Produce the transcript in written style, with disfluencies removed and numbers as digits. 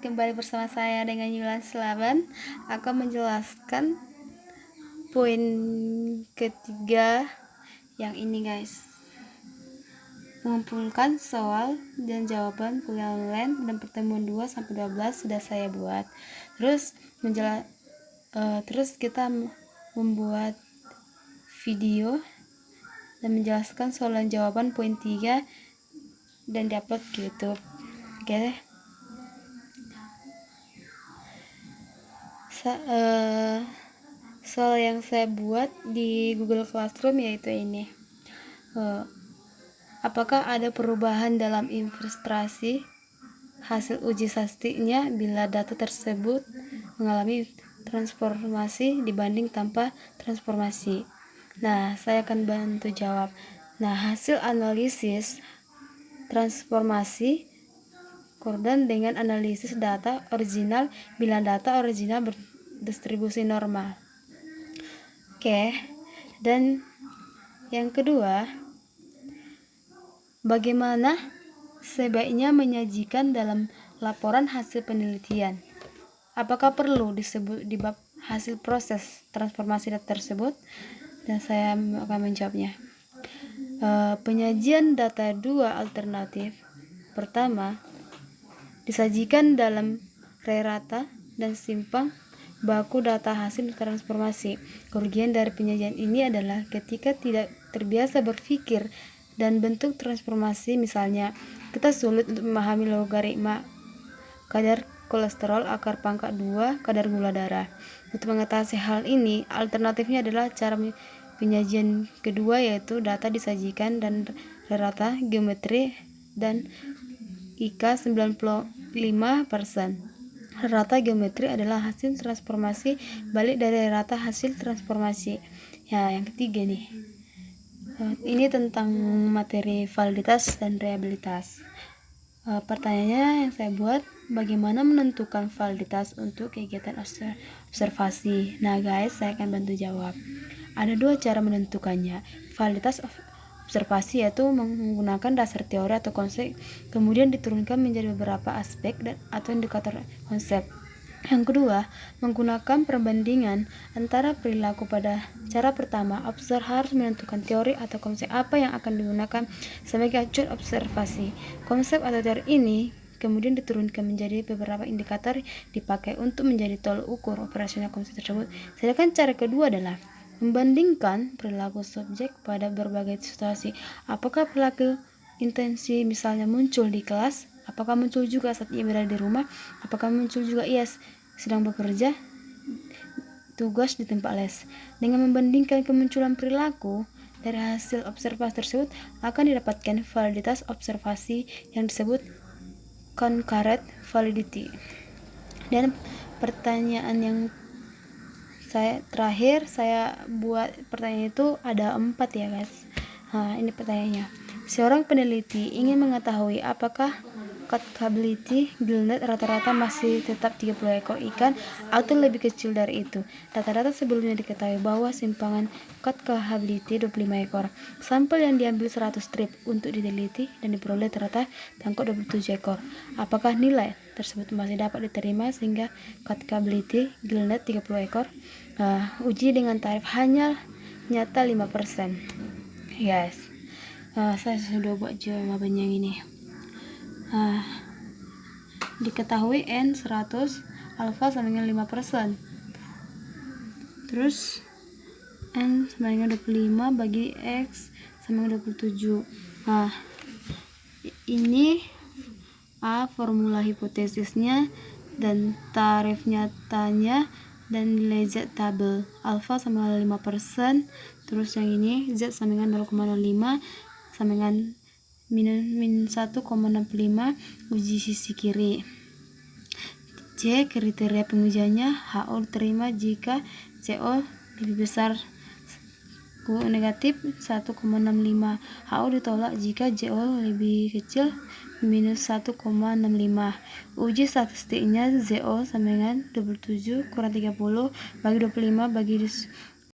kembali bersama saya dengan Yulan Selaban. Aku menjelaskan poin ketiga yang ini guys. Mengumpulkan soal dan jawaban kuliah online dan pertemuan 2-12 sudah saya buat. Terus kita membuat video dan menjelaskan soal dan jawaban poin 3 dan diupload ke YouTube. Oke. Soal yang saya buat di Google Classroom yaitu ini. Apakah ada perubahan dalam investasi hasil uji statistiknya bila data tersebut mengalami transformasi dibanding tanpa transformasi? Nah, saya akan bantu jawab. Nah, hasil analisis transformasi koordinat dengan analisis data original bila data original berdistribusi normal. Oke. Dan yang kedua, bagaimana sebaiknya menyajikan dalam laporan hasil penelitian? Apakah perlu disebut di bab hasil proses transformasi data tersebut? Dan saya akan menjawabnya. Penyajian data dua alternatif. Pertama, disajikan dalam rata dan simpang baku data hasil transformasi. Kerugian dari penyajian ini adalah ketika tidak terbiasa berpikir dan bentuk transformasi, misalnya kita sulit untuk memahami logaritma kadar kolesterol akar pangkat 2 kadar gula darah. Untuk mengatasi hal ini, alternatifnya adalah cara penyajian kedua, yaitu data disajikan dan rata geometri dan IK 95%. Rata geometri adalah hasil transformasi balik dari rata hasil transformasi. Ya, yang ketiga nih. Ini tentang materi validitas dan reliabilitas. Pertanyaannya yang saya buat, bagaimana menentukan validitas untuk kegiatan observasi? Nah guys, saya akan bantu jawab. Ada dua cara menentukannya. Validitas observasi yaitu menggunakan dasar teori atau konsep, kemudian diturunkan menjadi beberapa aspek atau indikator konsep. Yang kedua, menggunakan perbandingan antara perilaku. Pada cara pertama, observer harus menentukan teori atau konsep apa yang akan digunakan sebagai acuan observasi. Konsep atau teori ini kemudian diturunkan menjadi beberapa indikator dipakai untuk menjadi tolak ukur operasional konsep tersebut. Sedangkan cara kedua adalah membandingkan perilaku subjek pada berbagai situasi. Apakah perilaku intensi misalnya muncul di kelas? Apakah muncul juga saat ia berada di rumah? Apakah muncul juga ia sedang bekerja tugas di tempat les? Dengan membandingkan kemunculan perilaku dari hasil observasi tersebut akan didapatkan validitas observasi yang disebut concurrent validity. Dan pertanyaan yang terakhir saya buat, pertanyaan itu ada 4 ya guys. Nah, ini pertanyaannya. Seorang peneliti ingin mengetahui apakah catchability gillnet rata-rata masih tetap 30 ekor ikan atau lebih kecil dari itu. Data-data sebelumnya diketahui bahwa simpangan catchability 25 ekor. Sampel yang diambil 100 strip untuk diteliti dan diperoleh ternyata tangkap 27 ekor. Apakah nilai tersebut masih dapat diterima sehingga catchability gillnet 30 ekor? Uji dengan tarif hanya nyata 5%. Yes. Saya sudah buat jawaban yang ini. Diketahui N 100 alfa sama dengan 5%. Terus N sama dengan 25 bagi X sama dengan 27. Ini formula hipotesisnya dan tarif nyatanya dan nilai Z tabel. Alfa sama 5%. Terus yang ini Z sama dengan 0,05 sama dengan min 1,65 uji sisi kiri. C kriteria pengujiannya, HO diterima jika CO lebih besar negatif 1,65, HO ditolak jika CO lebih kecil minus 1,65. Uji statistiknya ZO sama dengan 27 kurang 30 bagi 25 bagi